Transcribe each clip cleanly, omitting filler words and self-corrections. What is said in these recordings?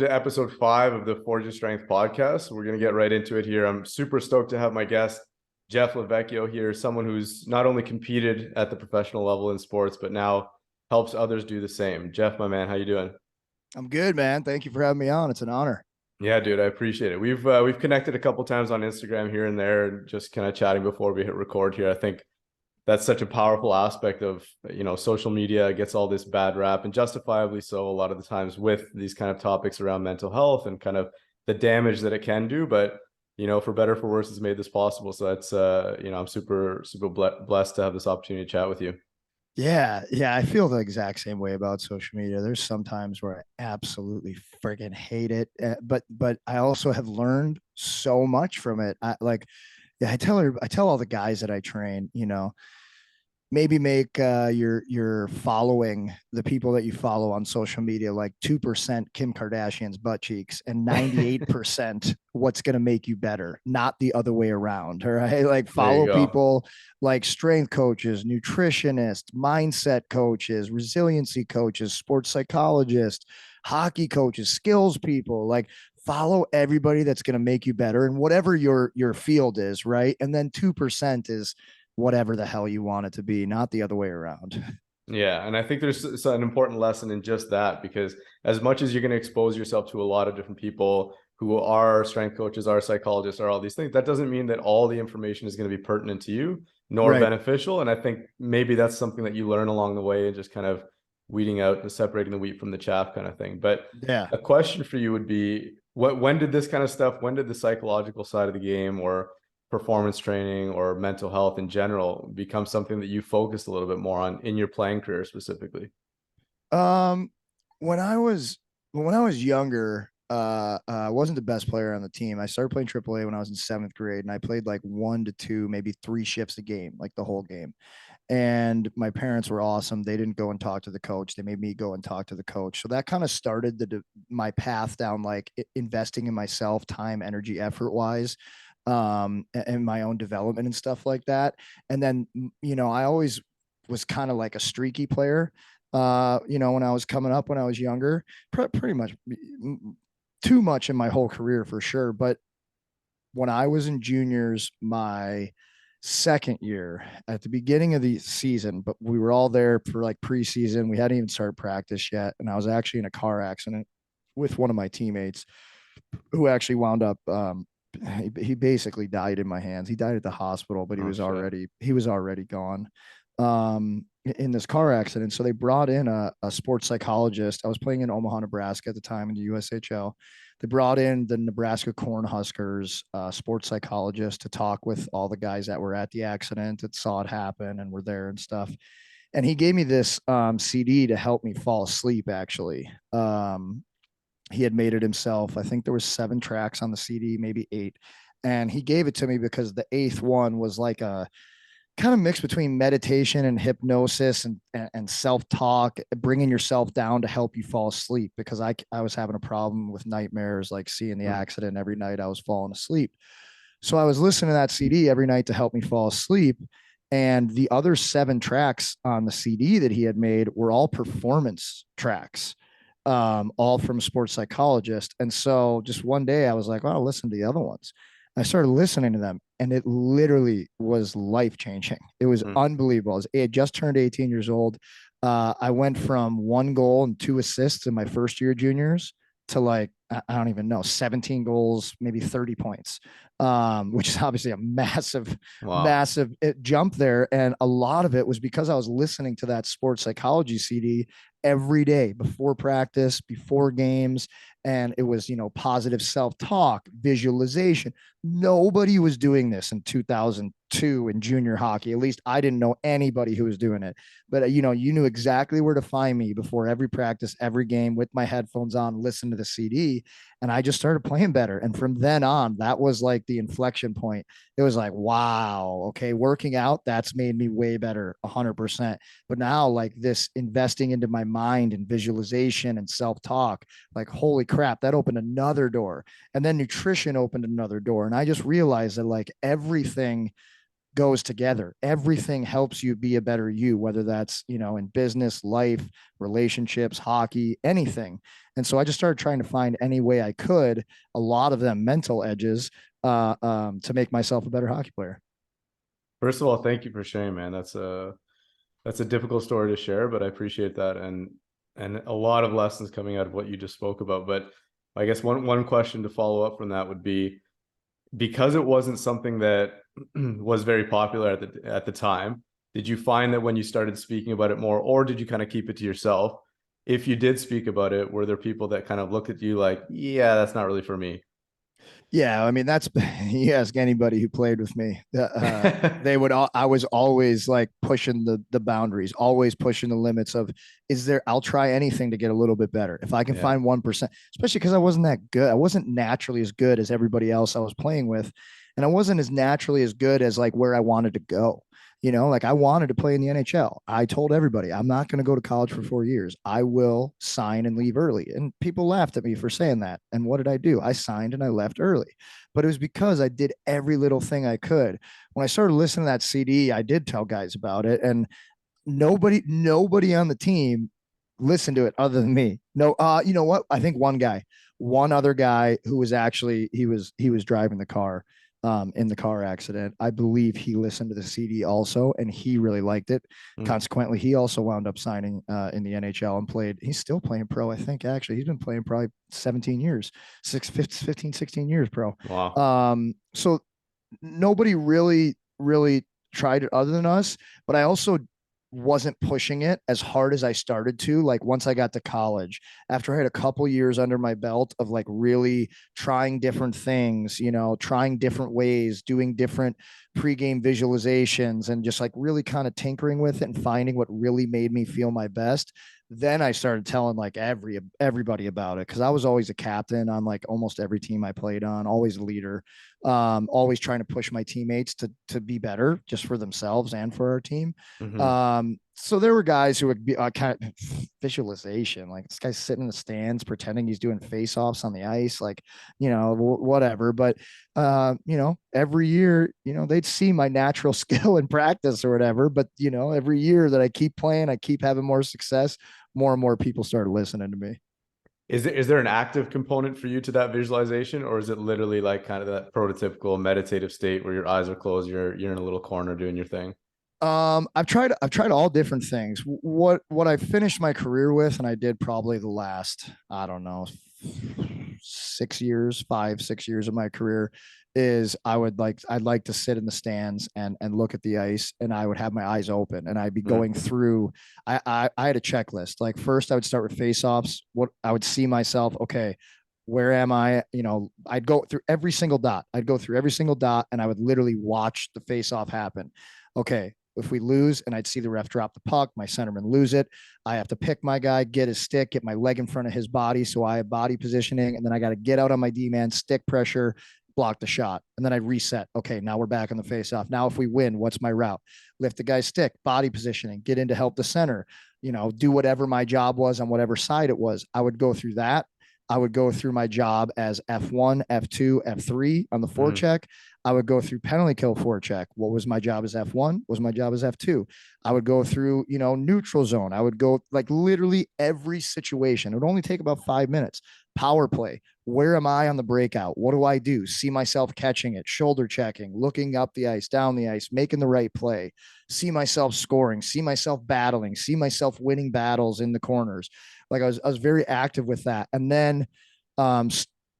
To episode 5 of the Forge of Strength podcast. We're going to get right into it here. I'm super stoked to have my guest, Jeff LoVecchio here, someone who's not only competed at the professional level in sports, but now helps others do the same. Jeff, my man, how you doing? I'm good, man. Thank you for having me on. It's an honor. Yeah, dude, I appreciate it. We've connected a couple times on Instagram here and there, and just kind of chatting before we hit record here. I think that's such a powerful aspect of, social media gets all this bad rap, and justifiably so a lot of the times, with these kind of topics around mental health and kind of the damage that it can do. But for better for worse, it's made this possible. So that's I'm super blessed to have this opportunity to chat with you. Yeah. I feel the exact same way about social media. There's some times where I absolutely freaking hate it, but I also have learned so much from it. I tell all the guys that I train, maybe make your following, the people that you follow on social media, like 2% Kim Kardashian's butt cheeks and 98% what's going to make you better, not the other way around. All right, like There you follow go. people like strength coaches, nutritionists, mindset coaches, resiliency coaches, sports psychologists, hockey coaches, skills people. Like follow everybody that's going to make you better in whatever your field is, right? And then 2% is whatever the hell you want it to be, not the other way around. Yeah, and I think there's an important lesson in just that, because as much as you're going to expose yourself to a lot of different people who are strength coaches, are psychologists, are all these things, that doesn't mean that all the information is going to be pertinent to you nor Right. beneficial. And I think maybe that's something that you learn along the way, and just kind of weeding out and separating the wheat from the chaff kind of thing. But Yeah. a question for you would be, when did this kind of stuff, when did the psychological side of the game, or performance training, or mental health in general, become something that you focused a little bit more on in your playing career specifically? Um, when I was when I was younger, I wasn't the best player on the team. I started playing AAA when I was in seventh grade, and I played like 1 to 2, maybe 3 shifts a game, like the whole game. And my parents were awesome. They didn't go and talk to the coach. They made me go and talk to the coach. So that kind of started my path down, like investing in myself, time, energy, effort wise, and my own development and stuff like that. And then, I always was kind of like a streaky player. When I was coming up, when I was younger, pretty much too much in my whole career for sure. But when I was in juniors, my second year at the beginning of the season, but we were all there for like preseason. We hadn't even started practice yet. And I was actually in a car accident with one of my teammates who actually wound up, he basically died in my hands. He died at the hospital, but Oh shit. he was already gone in this car accident. So they brought in a sports psychologist. I was playing in Omaha, Nebraska at the time in the USHL. They brought in the Nebraska Cornhuskers sports psychologist to talk with all the guys that were at the accident, that saw it happen and were there and stuff. And he gave me this CD to help me fall asleep. Actually, he had made it himself. I think there was 7 tracks on the CD, maybe 8. And he gave it to me because the eighth one was like a kind of mix between meditation and hypnosis and self-talk, bringing yourself down to help you fall asleep, because I was having a problem with nightmares, like seeing the Hmm. accident every night I was falling asleep. So I was listening to that CD every night to help me fall asleep. And the other 7 tracks on the CD that he had made were all performance tracks, all from a sports psychologist. And so just one day I was like, well, I'll listen to the other ones. I started listening to them, and it literally was life changing. It was Hmm. unbelievable. I had just turned 18 years old. I went from 1 goal and 2 assists in my first year of juniors to like, I don't even know, 17 goals, maybe 30 points, which is obviously a massive, Wow. massive jump there. And a lot of it was because I was listening to that sports psychology CD every day before practice, before games. And it was, positive self talk, visualization. Nobody was doing this in 2002 in junior hockey. At least I didn't know anybody who was doing it. But, you knew exactly where to find me before every practice, every game, with my headphones on, listen to the CD. And I just started playing better. And from then on, that was like the inflection point. It was like, wow, okay, working out, that's made me way better, 100%. But now, like this investing into my mind and visualization and self talk, like, holy crap, that opened another door. And then nutrition opened another door. And I just realized that like everything goes together. Everything helps you be a better you, whether that's, in business, life, relationships, hockey, anything. And so I just started trying to find any way I could, a lot of them mental edges, to make myself a better hockey player. First of all, thank you for sharing, man. That's a difficult story to share, but I appreciate that, and a lot of lessons coming out of what you just spoke about. But I guess one question to follow up from that would be, because it wasn't something that was very popular at the time, did you find that when you started speaking about it more, or did you kind of keep it to yourself? If you did speak about it, were there people that kind of looked at you like, yeah, that's not really for me? Yeah, I mean that's you ask anybody who played with me, they would all, I was always like pushing the boundaries, always pushing the limits of, is there, I'll try anything to get a little bit better. If I can Yeah. find 1%, especially because I wasn't that good. I wasn't naturally as good as everybody else I was playing with. And I wasn't as naturally as good as like where I wanted to go. Like I wanted to play in the NHL. I told everybody, I'm not going to go to college for 4 years. I will sign and leave early. And people laughed at me for saying that. And what did I do? I signed and I left early. But it was because I did every little thing I could. When I started listening to that CD, I did tell guys about it. And nobody on the team listened to it other than me. No, you know what? I think one other guy who was actually, he was driving the car in the car accident. I believe he listened to the CD also, and he really liked it. Mm. Consequently, he also wound up signing in the NHL and played. He's still playing pro, I think. Actually, he's been playing probably 17 years, 15, 16 years pro. Wow. So nobody really tried it other than us, but I also wasn't pushing it as hard as I started to. Like once I got to college, after I had a couple years under my belt of like really trying different things, trying different ways, doing different pregame visualizations, and just like really kind of tinkering with it and finding what really made me feel my best. Then I started telling like everybody about it, because I was always a captain on like almost every team I played on, always a leader, always trying to push my teammates to be better just for themselves and for our team. Hmm. So there were guys who would be kind of visualization, like this guy's sitting in the stands pretending he's doing face-offs on the ice, like, whatever. But every year, they'd see my natural skill in practice or whatever. But every year that I keep playing, I keep having more success. More and more people started listening to me. Is there an active component for you to that visualization, or is it literally like kind of that prototypical meditative state where your eyes are closed, you're in a little corner doing your thing? I've tried all different things. What I finished my career with, and I did probably the last, I don't know, 6 years, 5, 6 years of my career, is I'd like to sit in the stands and look at the ice, and I would have my eyes open and I'd be Mm. going through. I had a checklist. Like first I would start with face-offs. What I would see myself, okay, where am I? I'd go through every single dot. I'd go through every single dot and I would literally watch the face-off happen. Okay, if we lose and I'd see the ref drop the puck, my centerman lose it, I have to pick my guy, get his stick, get my leg in front of his body. So I have body positioning, and then I got to get out on my D man, stick pressure, block the shot. And then I reset. Okay, now we're back on the face off. Now, if we win, what's my route? Lift the guy's stick, body positioning, get in to help the center, do whatever my job was on whatever side it was. I would go through that. I would go through my job as F1, F2, F3 on the Mm. forecheck. I would go through penalty kill forecheck. What was my job as F1? What was my job as F2? I would go through, neutral zone. I would go like literally every situation. It would only take about 5 minutes. Power play. Where am I on the breakout? What do I do? See myself catching it, shoulder checking, looking up the ice, down the ice, making the right play. See myself scoring, see myself battling, see myself winning battles in the corners. Like I was very active with that. And then um,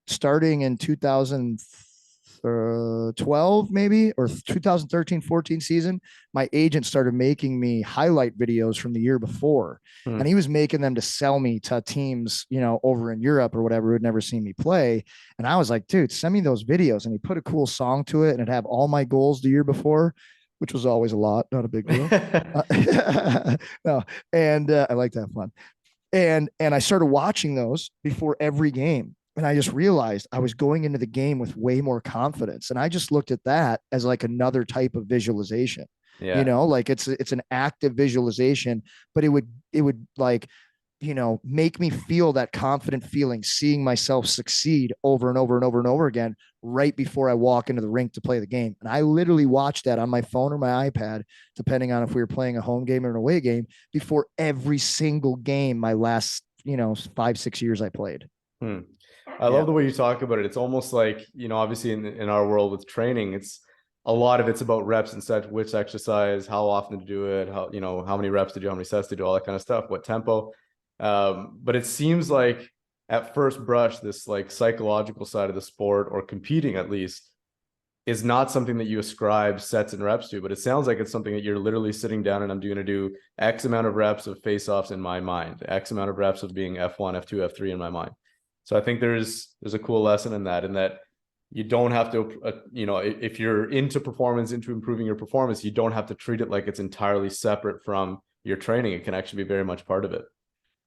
starting in 2012 maybe, or 2013-14 season, my agent started making me highlight videos from the year before, and Mm. he was making them to sell me to teams over in Europe or whatever who had never seen me play. And I was like, dude, send me those videos. And he put a cool song to it, and it'd have all my goals the year before, which was always a lot, not a big deal. No, and I like to have fun. And I started watching those before every game, and I just realized I was going into the game with way more confidence, and I just looked at that as like another type of visualization. Yeah. Like it's an active visualization, but it would like make me feel that confident feeling, seeing myself succeed over and over and over and over again right before I walk into the rink to play the game. And I literally watched that on my phone or my iPad, depending on if we were playing a home game or an away game, before every single game my last, 5, 6 years I played. Hmm. I Yeah. love the way you talk about it. It's almost like, obviously in our world with training, it's a lot of it's about reps and such, which exercise, how often to do it, how many reps to do, how many sets to do, all that kind of stuff, what tempo. But it seems like at first brush, this like psychological side of the sport, or competing at least, is not something that you ascribe sets and reps to, but it sounds like it's something that you're literally sitting down and I'm going to do X amount of reps of face-offs in my mind, X amount of reps of being F1, F2, F3 in my mind. So I think there's a cool lesson in that you don't have to, if you're into performance, into improving your performance, you don't have to treat it like it's entirely separate from your training. It can actually be very much part of it.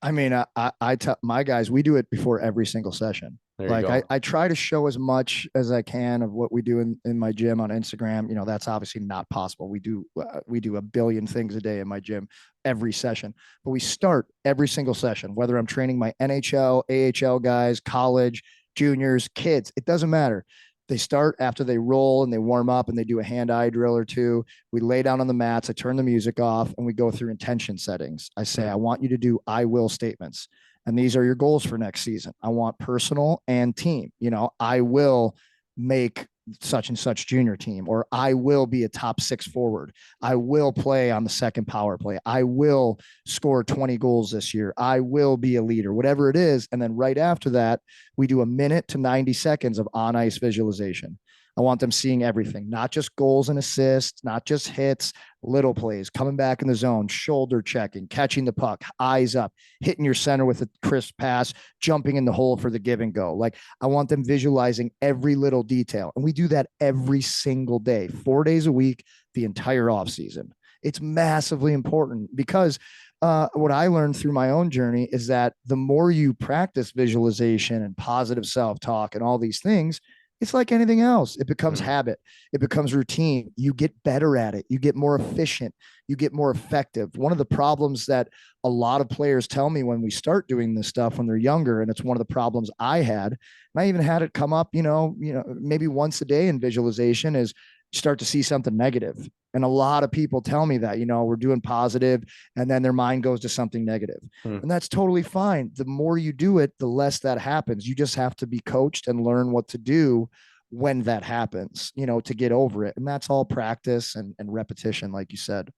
I mean, I tell my guys, we do it before every single session. There you Like go. I try to show as much as I can of what we do in my gym on Instagram. That's obviously not possible. We do a billion things a day in my gym every session, but we start every single session, whether I'm training my NHL, AHL guys, college, juniors, kids, it doesn't matter. They start after they roll and they warm up and they do a hand-eye drill or two. We lay down on the mats. I turn the music off and we go through intention settings. I say, I want you to do I will statements. And these are your goals for next season. I want personal and team. I will make such and such junior team, or I will be a top 6 forward. I will play on the second power play. I will score 20 goals this year. I will be a leader, whatever it is. And then right after that, we do a minute to 90 seconds of on ice visualization. I want them seeing everything, not just goals and assists, not just hits, little plays, coming back in the zone, shoulder checking, catching the puck, eyes up, hitting your center with a crisp pass, jumping in the hole for the give and go. Like I want them visualizing every little detail. And we do that every single day, 4 days a week, the entire off season. It's massively important because what I learned through my own journey is that the more you practice visualization and positive self-talk and all these things, it's like anything else. It becomes habit. It becomes routine. You get better at it. You get more efficient. You get more effective. One of the problems that a lot of players tell me when we start doing this stuff when they're younger, and it's one of the problems I had, and I even had it come up, maybe once a day in visualization, is start to see something negative. And a lot of people tell me that, we're doing positive and then their mind goes to something negative. And that's totally fine. The more you do it, the less that happens. You just have to be coached and learn what to do when that happens, to get over it. And that's all practice and repetition, like you said.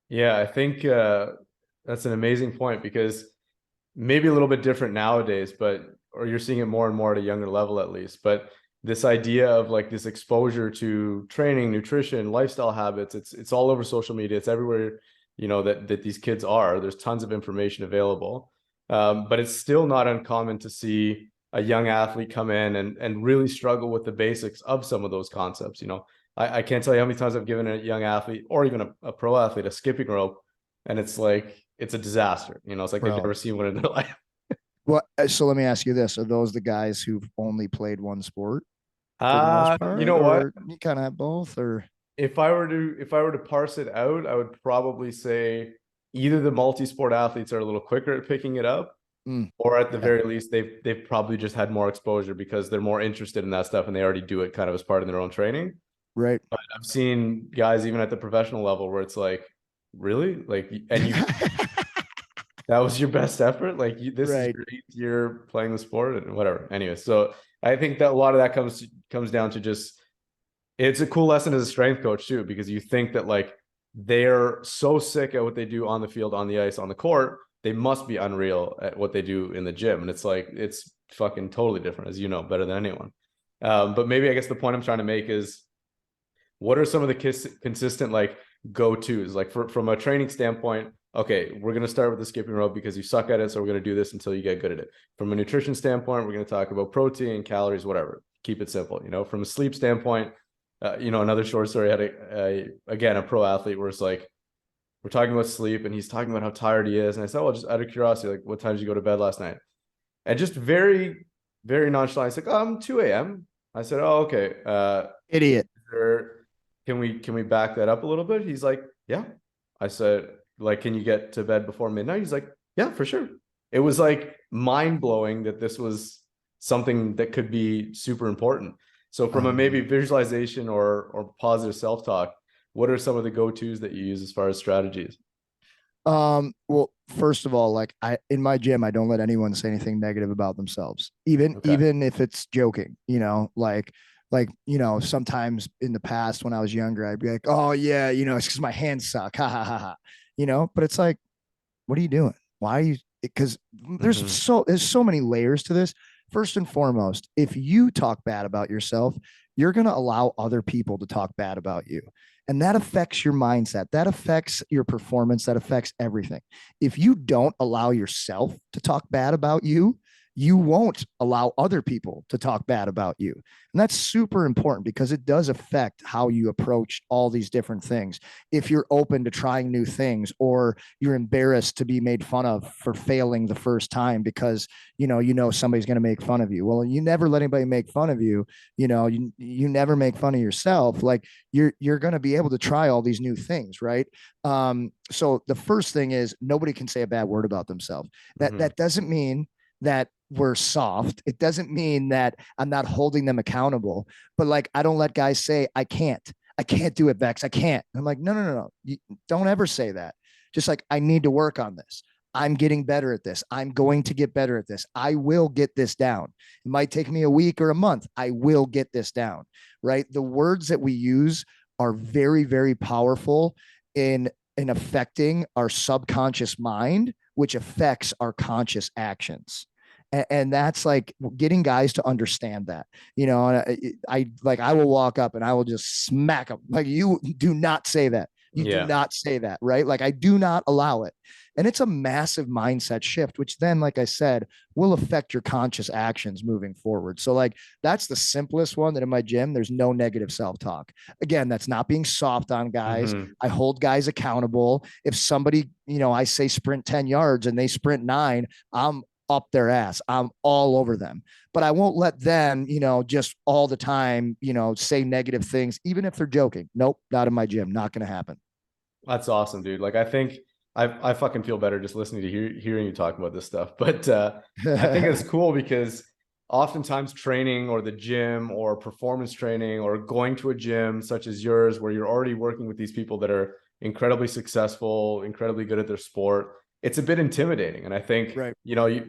Yeah, I think that's an amazing point, because maybe a little bit different nowadays, or you're seeing it more and more at a younger level at least. But this idea of like this exposure to training, nutrition, lifestyle habits, it's all over social media. It's everywhere, that these kids are. There's tons of information available. But it's still not uncommon to see a young athlete come in and really struggle with the basics of some of those concepts. I can't tell you how many times I've given a young athlete, or even a pro athlete, a skipping rope, and it's like it's a disaster. It's like they've Bro. never seen one in their life. Well, so let me ask you this. Are those the guys who've only played one sport for the most You part, know what? or you kind of have both, or? If I were to parse it out, I would probably say either the multi-sport athletes are a little quicker at picking it up, Mm, or at the yeah, very least they've probably just had more exposure because they're more interested in that stuff and they already do it kind of as part of their own training. right. But I've seen guys even at the professional level where it's like, really? Like, and you that was your best effort? Like this is Right. your 8th year playing the sport and whatever. Anyway, so I think that a lot of that comes down to just, it's a cool lesson as a strength coach too, because you think that like they're so sick at what they do on the field, on the ice, on the court, they must be unreal at what they do in the gym. And it's like, it's fucking totally different, as you know, better than anyone. But maybe I guess the point I'm trying to make is, what are some of the consistent like go-tos, like from a training standpoint? Okay, we're going to start with the skipping rope because you suck at it, so we're going to do this until you get good at it. From a nutrition standpoint, we're going to talk about protein, calories, whatever. Keep it simple. From a sleep standpoint, another short story, I had again a pro athlete where it's like, we're talking about sleep and he's talking about how tired he is, and I said, well, just out of curiosity, like, what time did you go to bed last night? And just very, very nonchalant, he's like, 2 a.m. I said, oh, okay. Idiot. Can we back that up a little bit? He's like, yeah. I said, like, can you get to bed before midnight? He's like, Yeah, for sure. It was like mind blowing that this was something that could be super important. So from a maybe Man. visualization or positive self-talk, what are some of the go-tos that you use as far as strategies? Well, first of all, like in my gym, I don't let anyone say anything negative about themselves, even Okay. even if it's joking, sometimes in the past when I was younger, I'd be like, oh yeah, it's because my hands suck. Ha ha ha ha. But it's like, what are you doing? Why are you? Because Hmm. there's so many layers to this. First and foremost, if you talk bad about yourself, you're going to allow other people to talk bad about you. And that affects your mindset. That affects your performance. That affects everything. If you don't allow yourself to talk bad about you, you won't allow other people to talk bad about you. And that's super important because it does affect how you approach all these different things. If you're open to trying new things, or you're embarrassed to be made fun of for failing the first time because somebody's going to make fun of you. Well, you never let anybody make fun of you. You never make fun of yourself. Like you're going to be able to try all these new things, right? So the first thing is nobody can say a bad word about themselves. Hmm. That doesn't mean that we're soft. It doesn't mean that I'm not holding them accountable, but like I don't let guys say I can't do it, Vex. I can't. I'm like, no, no, no, no. You don't ever say that. Just like, I need to work on this. I'm getting better at this. I'm going to get better at this. I will get this down. It might take me a week or a month. I will get this down, right? The words that we use are very, very powerful in affecting our subconscious mind, which affects our conscious actions. And that's like getting guys to understand that, I will walk up and I will just smack them. Like, you do not say that. You do Yeah. not say that, right? Like, I do not allow it. And it's a massive mindset shift, which then, like I said, will affect your conscious actions moving forward. So, like, that's the simplest one, that in my gym, there's no negative self talk. Again, that's not being soft on guys. Hmm. I hold guys accountable. If somebody, I say sprint 10 yards and they sprint 9, I'm up their ass. I'm all over them. But I won't let them, just all the time, say negative things, even if they're joking. Nope, not in my gym. Not going to happen. That's awesome, dude. Like I think I fucking feel better just listening to hearing you talk about this stuff. But I think it's cool because oftentimes training or the gym or performance training or going to a gym such as yours where you're already working with these people that are incredibly successful, incredibly good at their sport, it's a bit intimidating. And I think, Right.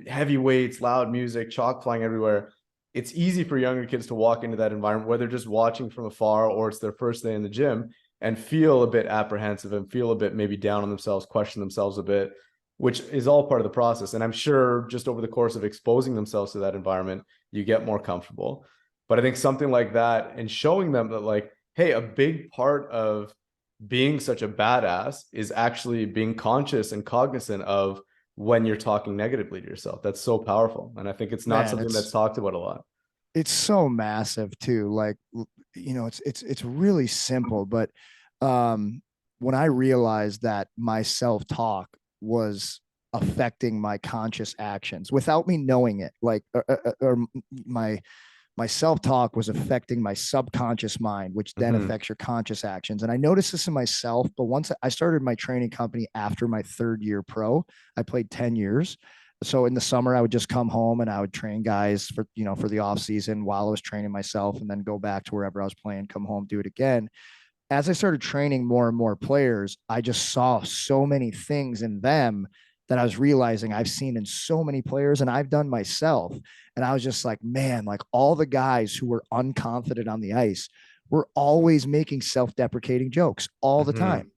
heavy weights, loud music, chalk flying everywhere. It's easy for younger kids to walk into that environment, whether just watching from afar or it's their first day in the gym and feel a bit apprehensive and feel a bit maybe down on themselves, question themselves a bit, which is all part of the process. And I'm sure just over the course of exposing themselves to that environment, you get more comfortable. But I think something like that and showing them that, like, hey, a big part of being such a badass is actually being conscious and cognizant of when you're talking negatively to yourself. That's so powerful. And I think it's not Man, something that's talked about a lot. it's so massive too. Like, it's really simple, but um when I realized that my self-talk was affecting my conscious actions without me knowing it, like, or my self-talk was affecting my subconscious mind, which then Mm-hmm. affects your conscious actions. And I noticed this in myself, but once I started my training company after my third year pro, I played 10 years. So in the summer, I would just come home and I would train guys for the off season while I was training myself, and then go back to wherever I was playing, come home, do it again. As I started training more and more players, I just saw so many things in them that I was realizing I've seen in so many players and I've done myself. And I was just like, man, like, all the guys who were unconfident on the ice were always making self deprecating jokes all the time. Mm-hmm.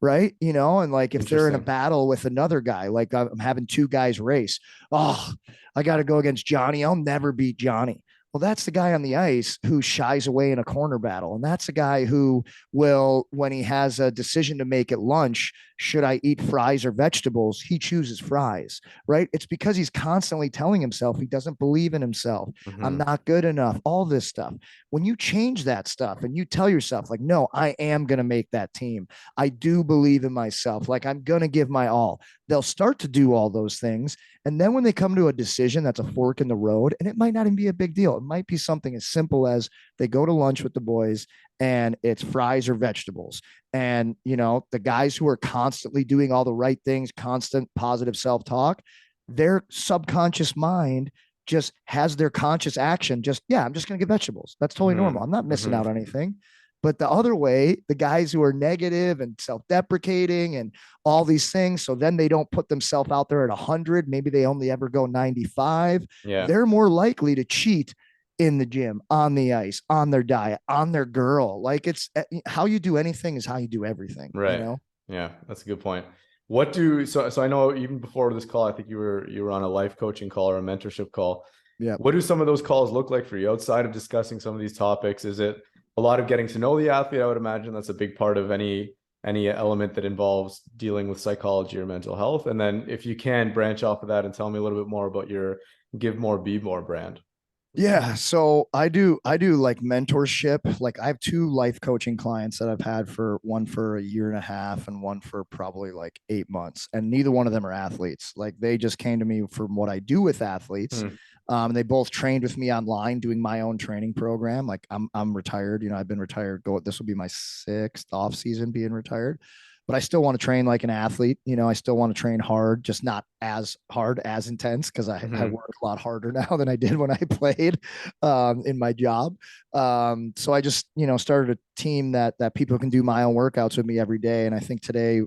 Right. And like, if they're in a Interesting. battle with another guy, like I'm having two guys race, oh, I got to go against Johnny. I'll never beat Johnny. Well, that's the guy on the ice who shies away in a corner battle. And that's the guy who will, when he has a decision to make at lunch, should I eat fries or vegetables? He chooses fries, right? It's because he's constantly telling himself he doesn't believe in himself. I'm Mm-hmm. not good enough, all this stuff. When you change that stuff and you tell yourself, like, no, I am going to make that team. I do believe in myself. Like, I'm going to give my all. they'll start to do all those things. And then when they come to a decision that's a fork in the road, and it might not even be a big deal, it might be something as simple as they go to lunch with the boys and it's fries or vegetables. And, the guys who are constantly doing all the right things, constant positive self talk, their subconscious mind just has their conscious action. Just, yeah, I'm just going to get vegetables. That's totally Mm-hmm. normal. I'm not missing Mm-hmm. out on anything. But the other way, the guys who are negative and self-deprecating and all these things, so then they don't put themselves out there at 100, maybe they only ever go 95, Yeah. they're more likely to cheat in the gym, on the ice, on their diet, on their girl. Like, it's how you do anything is how you do everything, Right. Yeah, that's a good point. So I know even before this call, I think you were on a life coaching call or a mentorship call. Yeah. What do some of those calls look like for you outside of discussing some of these topics? Is it a lot of getting to know the athlete? I would imagine that's a big part of any element that involves dealing with psychology or mental health. And then if you can branch off of that and tell me a little bit more about your Give More, Be More brand. Yeah, so I do like mentorship. Like, I have two life coaching clients that I've had, for one for a year and a half and one for probably like 8 months. And neither one of them are athletes. Like, they just came to me from what I do with athletes. Hmm. They both trained with me online doing my own training program. Like, I'm retired. I've been retired. This will be my sixth off season being retired, but I still want to train like an athlete. I still want to train hard, just not as hard, as intense, because I Hmm. work a lot harder now than I did when I played in my job. So I just, started a team that people can do my own workouts with me every day. And I think today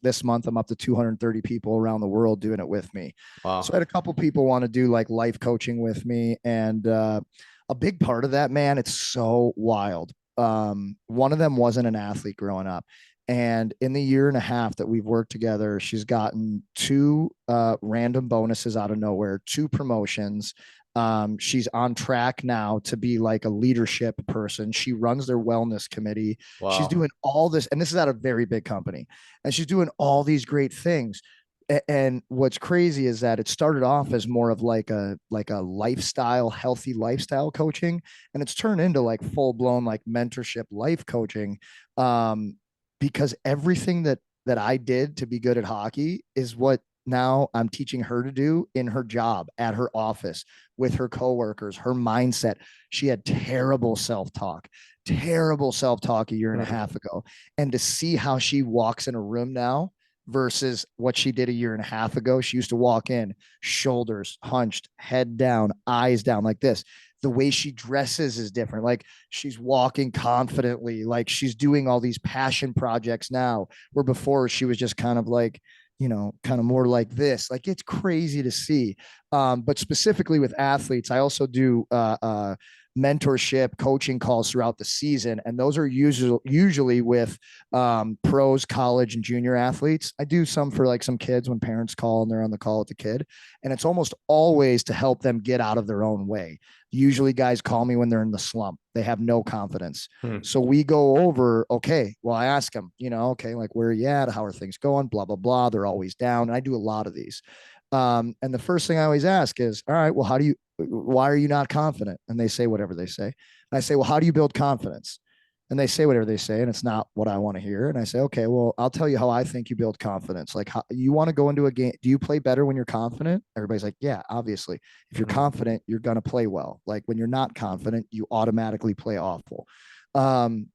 this month, I'm up to 230 people around the world doing it with me. So I Wow. had a couple people want to do like life coaching with me. And a big part of that, man, it's so wild. One of them wasn't an athlete growing up. And in the year and a half that we've worked together, she's gotten two random bonuses out of nowhere, two promotions. She's on track now to be like a leadership person. She runs their wellness committee. She's Wow. doing all this, and this is at a very big company, and she's doing all these great things. And what's crazy is that it started off as more of like a lifestyle, healthy lifestyle coaching, and it's turned into like full blown like mentorship life coaching. Um, because everything that I did to be good at hockey is what now I'm teaching her to do in her job, at her office, with her coworkers, her mindset. She had terrible self-talk a year and a Hmm. half ago. And to see how she walks in a room now versus what she did a year and a half ago, she used to walk in shoulders hunched, head down, eyes down, like this. The way she dresses is different. Like, she's walking confidently, like she's doing all these passion projects now, where before she was just kind of like, kind of more like this. Like, it's crazy to see. But specifically with athletes, I also do mentorship coaching calls throughout the season, and those are usually with pros, college, and junior athletes. I do some for like some kids when parents call and they're on the call with the kid, and it's almost always to help them get out of their own way. Usually guys call me when they're in the slump. They have no confidence. Hmm. So we go over, okay, well, I ask them, okay, like, where are you at? How are things going? Blah, blah, blah. They're always down. And I do a lot of these. And the first thing I always ask is, all right, well, why are you not confident? And they say whatever they say. And I say, well, how do you build confidence? And they say whatever they say, and it's not what I want to hear. And I say, okay, well, I'll tell you how I think you build confidence. Like, how you want to go into a game. Do you play better when you're confident? Everybody's like, yeah, obviously. If you're Hmm. confident, you're going to play well. Like, when you're not confident, you automatically play awful. Um,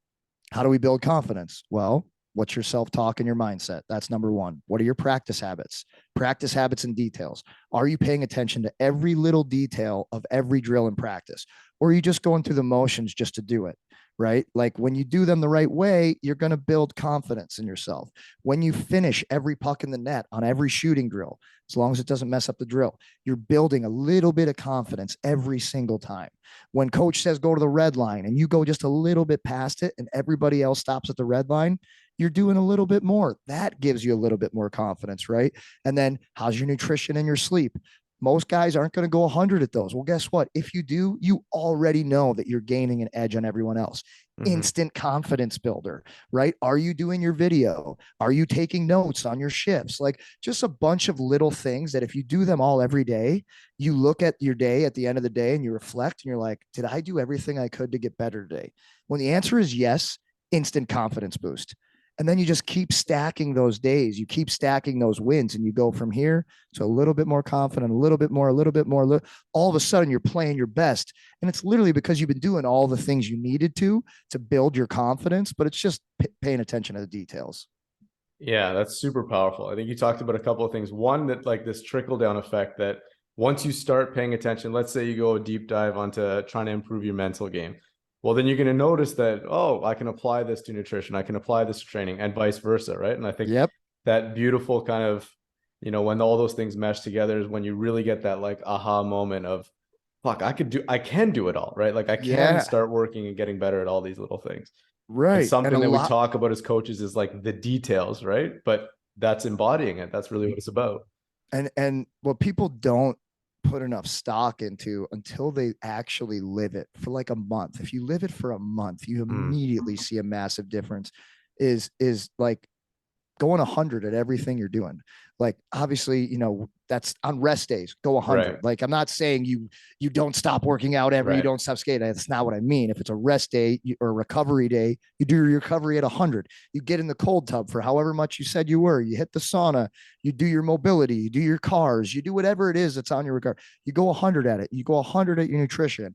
how do we build confidence? Well, what's your self talk and your mindset? That's number one. What are your practice habits? Practice habits and details. Are you paying attention to every little detail of every drill in practice? Or are you just going through the motions just to do it? Right? Like, when you do them the right way, you're going to build confidence in yourself. When you finish every puck in the net on every shooting drill, as long as it doesn't mess up the drill, you're building a little bit of confidence every single time. When coach says go to the red line and you go just a little bit past it and everybody else stops at the red line, you're doing a little bit more. That gives you a little bit more confidence, right? And then, how's your nutrition and your sleep? Most guys aren't going to go 100 at those. Well, guess what? If you do, you already know that you're gaining an edge on everyone else. Hmm. Instant confidence builder, right? Are you doing your video? Are you taking notes on your shifts? Like, just a bunch of little things that if you do them all every day, you look at your day at the end of the day and you reflect and you're like, did I do everything I could to get better today? When the answer is yes, instant confidence boost. And then you just keep stacking those days. You keep stacking those wins, and you go from here to a little bit more confident, a little bit more, a little bit more. All of a sudden, you're playing your best. And it's literally because you've been doing all the things you needed to build your confidence, but it's just paying attention to the details. Yeah, that's super powerful. I think you talked about a couple of things. One, that like this trickle down effect that once you start paying attention, let's say you go a deep dive onto trying to improve your mental game. Well, then you're going to notice that, oh, I can apply this to nutrition. I can apply this to training and vice versa. Right. And I think Yep. that beautiful kind of, when all those things mesh together is when you really get that like aha moment of, fuck, I can do it all. Right. Like I can Yeah. start working and getting better at all these little things. And Right. And a something that we lot. talk about as coaches is like the details, right? But that's embodying it. That's really what it's about. And what people don't put enough stock into until they actually live it for like a month. If you live it for a month, you Mm, immediately see a massive difference. Is like going 100 at everything you're doing. Like obviously, that's on rest days, go right, 100. Like I'm not saying you don't stop working out ever, you right. don't stop skating. That's not what I mean. If it's a rest day or a recovery day, you do your recovery at 100. You get in the cold tub for however much you said you were. You hit the sauna, you do your mobility, you do your cars, you do whatever it is that's on your regard. You go 100 at it. You go 100 at your nutrition,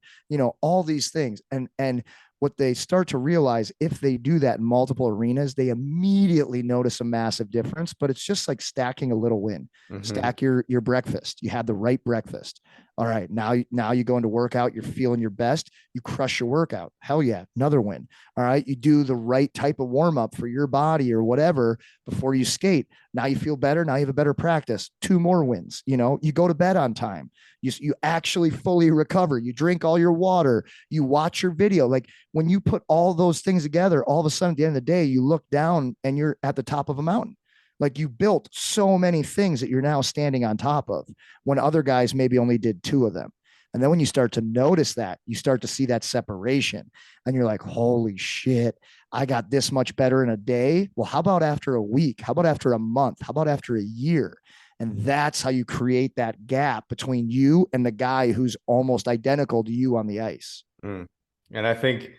all these things. And what they start to realize, if they do that in multiple arenas, they immediately notice a massive difference. But it's just like stacking a little win. Mm-hmm. Stack your breakfast. You had the right breakfast. All right, now you go into workout, you're feeling your best, you crush your workout. Hell yeah, another win. All right, you do the right type of warm up for your body or whatever before you skate. Now you feel better, now you have a better practice. Two more wins. You go to bed on time. You actually fully recover. You drink all your water. You watch your video. Like when you put all those things together, all of a sudden at the end of the day, you look down and you're at the top of a mountain. Like you built so many things that you're now standing on top of when other guys maybe only did two of them. And then when you start to notice that, you start to see that separation and you're like, holy shit, I got this much better in a day. Well, how about after a week? How about after a month? How about after a year? And that's how you create that gap between you and the guy who's almost identical to you on the ice. Mm. And I think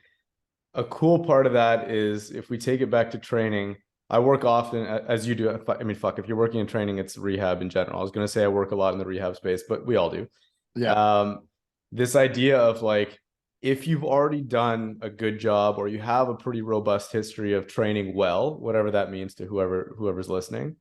a cool part of that is if we take it back to training, I work often as you do. I mean, fuck, if you're working in training, it's rehab in general. I was going to say I work a lot in the rehab space, but we all do. Yeah. Um, this idea of like, if you've already done a good job or you have a pretty robust history of training well, whatever that means to whoever's listening,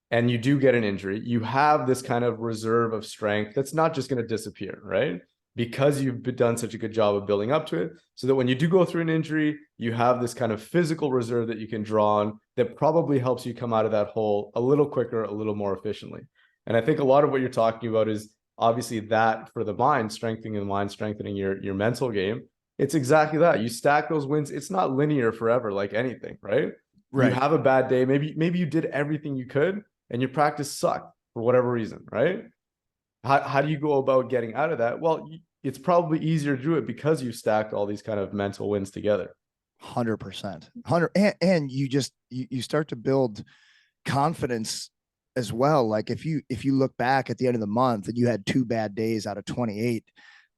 and you do get an injury, you have this kind of reserve of strength that's not just going to disappear, right? Because you've done such a good job of building up to it, so that when you do go through an injury, you have this kind of physical reserve that you can draw on that probably helps you come out of that hole a little quicker, a little more efficiently. And I think a lot of what you're talking about is obviously that for the mind, strengthening the mind, strengthening your mental game. It's exactly that. You stack those wins. It's not linear forever, like anything, right? You Right. have a bad day. Maybe you did everything you could and your practice sucked for whatever reason, right? How do you go about getting out of that? Well, it's probably easier to do it because you've stacked all these kind of mental wins together. 100%. 100. And you start to build confidence as well. Like if you look back at the end of the month and you had two bad days out of 28,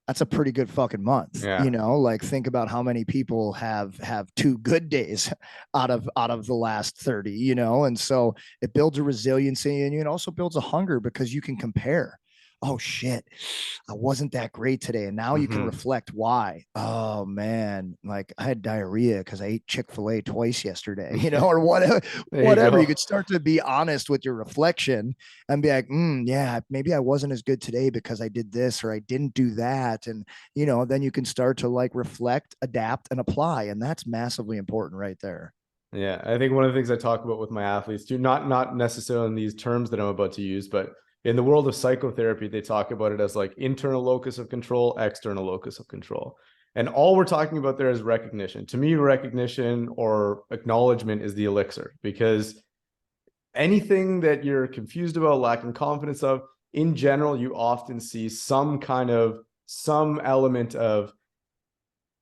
that's a pretty good fucking month. Yeah. Like think about how many people have two good days out of the last 30, and so it builds a resiliency and it also builds a hunger because you can compare. Oh shit, I wasn't that great today. And now you can Mm-hmm. reflect why. Oh man, like I had diarrhea because I ate Chick-fil-A twice yesterday, or whatever, There you whatever. You go. could start to be honest with your reflection and be like, yeah, maybe I wasn't as good today because I did this or I didn't do that. And, then you can start to like reflect, adapt, and apply. And that's massively important right there. Yeah, I think one of the things I talk about with my athletes too, not necessarily in these terms that I'm about to use, but in the world of psychotherapy, they talk about it as like internal locus of control, external locus of control. And all we're talking about there is recognition. To me, recognition or acknowledgement is the elixir because anything that you're confused about, lacking confidence of, in general, you often see some element of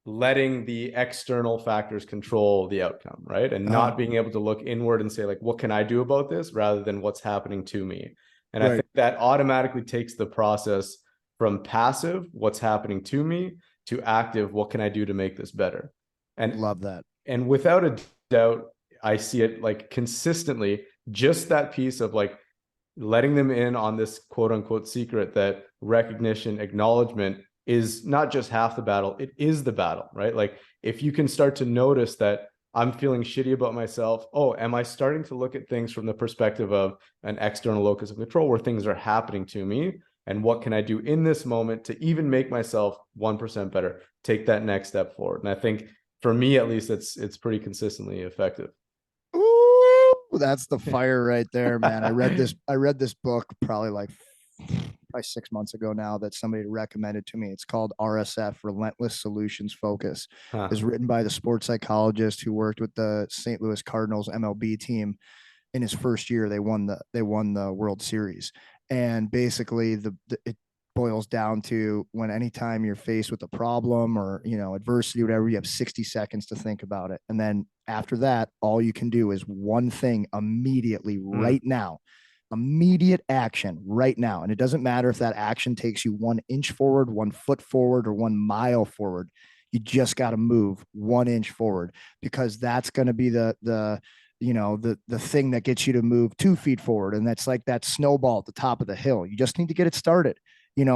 letting the external factors control the outcome, right? And Uh-huh. not being able to look inward and say, like, what can I do about this rather than what's happening to me? And I Right. think that automatically takes the process from passive, what's happening to me, to active, what can I do to make this better? And Love that. and without a doubt, I see it like consistently, just that piece of like letting them in on this quote unquote secret that recognition, acknowledgement is not just half the battle, it is the battle, right? Like if you can start to notice that I'm feeling shitty about myself. Oh, am I starting to look at things from the perspective of an external locus of control where things are happening to me? And what can I do in this moment to even make myself 1% better? Take that next step forward. And I think for me, at least, it's pretty consistently effective. Ooh, that's the fire right there, man. I read this book probably 6 months ago now that somebody recommended to me. It's called RSF, Relentless Solutions Focus. It's written by the sports psychologist who worked with the St. Louis Cardinals MLB team. In his first year, they won the World Series. And basically it boils down to when anytime you're faced with a problem or adversity, whatever, you have 60 seconds to think about it. And then after that, all you can do is one thing immediately right now. Immediate action right now. And it doesn't matter if that action takes you 1 inch forward, 1 foot forward, or 1 mile forward. You just got to move 1 inch forward, because that's going to be the thing that gets you to move 2 feet forward. And that's like that snowball at the top of the hill. You just need to get it started.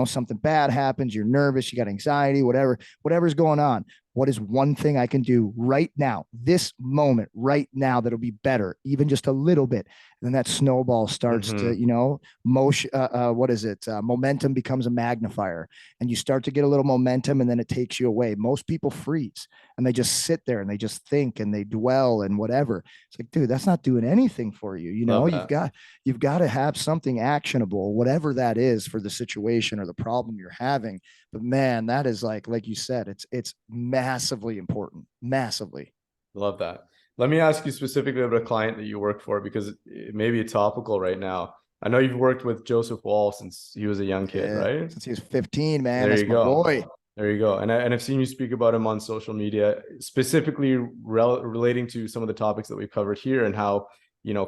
Something bad happens, you're nervous, you got anxiety, whatever's going on. What is one thing I can do right now, this moment, right now, that'll be better, even just a little bit? And then that snowball starts to, motion. What is it? Momentum becomes a magnifier, and you start to get a little momentum, and then it takes you away. Most people freeze and they just sit there and they just think and they dwell and whatever. It's like, dude, that's not doing anything for you. Love You've that. got to have something actionable, whatever that is for the situation or the problem you're having. But man, that is like you said, it's massively important, massively. Love that. Let me ask you specifically about a client that you work for because it may be topical right now. I know you've worked with Joseph Wall since he was a young kid, Yeah, right? since he was 15, man, There that's you my go. boy. There you go. And I've seen you speak about him on social media, specifically relating to some of the topics that we've covered here and how,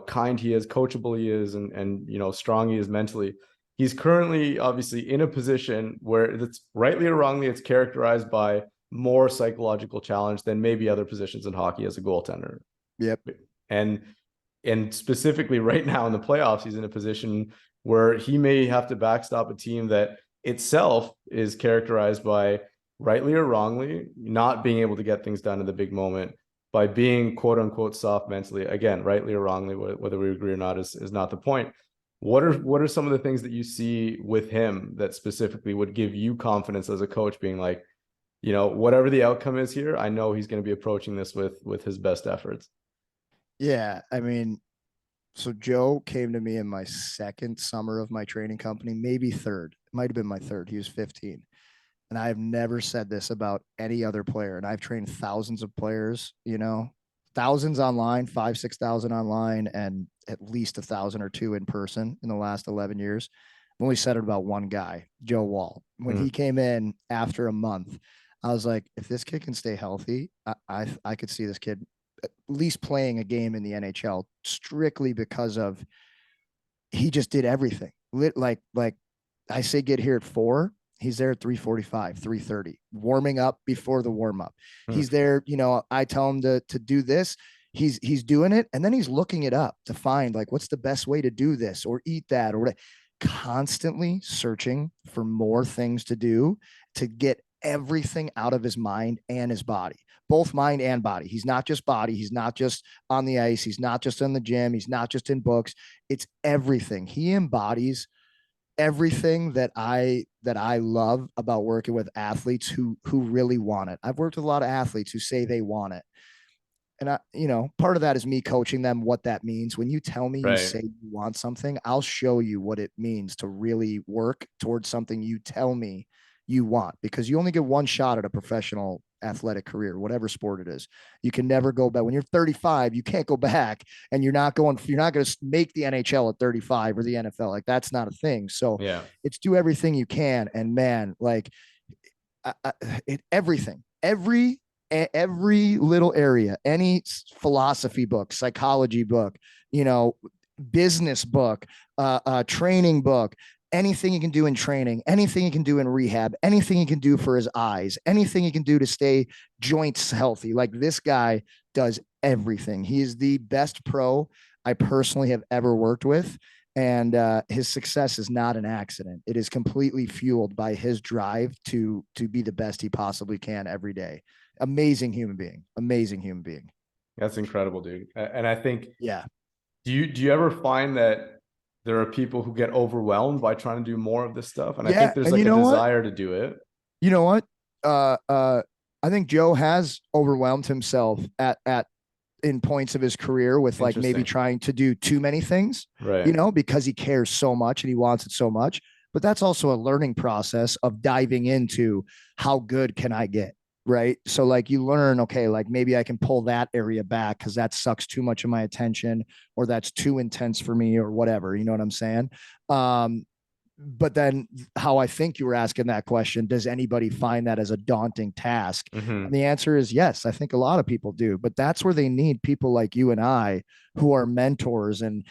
kind he is, coachable he is, and strong he is mentally. He's currently obviously in a position where it's rightly or wrongly, it's characterized by more psychological challenge than maybe other positions in hockey as a goaltender. Yep. And and specifically right now in the playoffs, he's in a position where he may have to backstop a team that itself is characterized by, rightly or wrongly, not being able to get things done in the big moment, by being quote unquote soft mentally. Again, rightly or wrongly, whether we agree or not is not the point. What are some of the things that you see with him that specifically would give you confidence as a coach, being like, whatever the outcome is here, I know he's going to be approaching this with his best efforts. Yeah, I mean, so Joe came to me in my second summer of my training company, maybe third. It might have been my third. He was 15. And I've never said this about any other player. And I've trained thousands of players, thousands online, 5, 6,000 online, and at least 1,000 or two in person in the last 11 years. I've only said it about one guy, Joe Wall. When he came in after a month, I was like, if this kid can stay healthy, I could see this kid at least playing a game in the NHL, strictly because of he just did everything. Like I say, get here at 4. He's there at 3:45, 3:30, warming up before the warm up. He's there. I tell him to do this. He's doing it, and then he's looking it up to find like what's the best way to do this or eat that or whatever. Constantly searching for more things to do to get everything out of his mind and his body, both mind and body. He's not just body. He's not just on the ice. He's not just in the gym. He's not just in books. It's everything. He embodies everything that I love about working with athletes who really want it. I've worked with a lot of athletes who say they want it. And part of that is me coaching them what that means. When you tell me you Right. say you want something, I'll show you what it means to really work towards something you tell me you want, because you only get one shot at a professional athletic career, whatever sport it is. You can never go back. When you're 35, you can't go back, and you're not going to make the NHL at 35 or the NFL. Like that's not a thing. So Yeah. it's do everything you can. And man, like everything, every little area, any philosophy book, psychology book, you know, business book, training book, anything he can do in training, anything he can do in rehab, anything he can do for his eyes, anything he can do to stay joints healthy. Like this guy does everything. He is the best pro I personally have ever worked with. And his success is not an accident. It is completely fueled by his drive to be the best he possibly can every day. Amazing human being. Amazing human being. That's incredible, dude. And I think, Yeah. do you ever find that there are people who get overwhelmed by trying to do more of this stuff? And I Yeah. think there's And like you a know what? desire to do it. You know what? Uh, uh, I think Joe has overwhelmed himself at in points of his career with like maybe Interesting. trying to do too many things, Right. because he cares so much and he wants it so much. But that's also a learning process of diving into how good can I get? Right. So, like, you learn, okay, like maybe I can pull that area back because that sucks too much of my attention or that's too intense for me or whatever. You know what I'm saying? But then how I think you were asking that question, does anybody find that as a daunting task? And Mm-hmm. the answer is yes. I think a lot of people do, but that's where they need people like you and I who are mentors and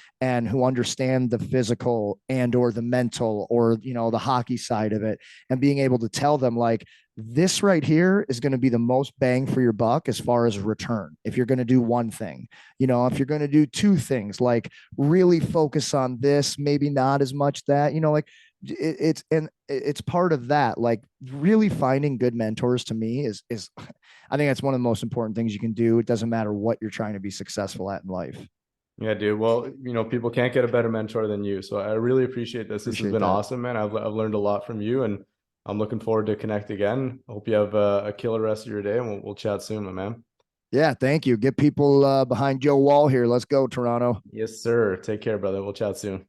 who understand the physical and or the mental or the hockey side of it, and being able to tell them like this right here is going to be the most bang for your buck as far as return. If you're going to do one thing, if you're going to do two things, like really focus on this, maybe not as much that, like it's part of that. Like really finding good mentors to me is I think that's one of the most important things you can do. It doesn't matter what you're trying to be successful at in life. Yeah, dude. Well, people can't get a better mentor than you. So I really appreciate this. This has Appreciate been that. awesome, man. I've learned a lot from you, and I'm looking forward to connect again. I hope you have a killer rest of your day, and we'll chat soon, my man. Yeah, thank you. Get people behind Joe Wall here. Let's go, Toronto. Yes, sir. Take care, brother. We'll chat soon.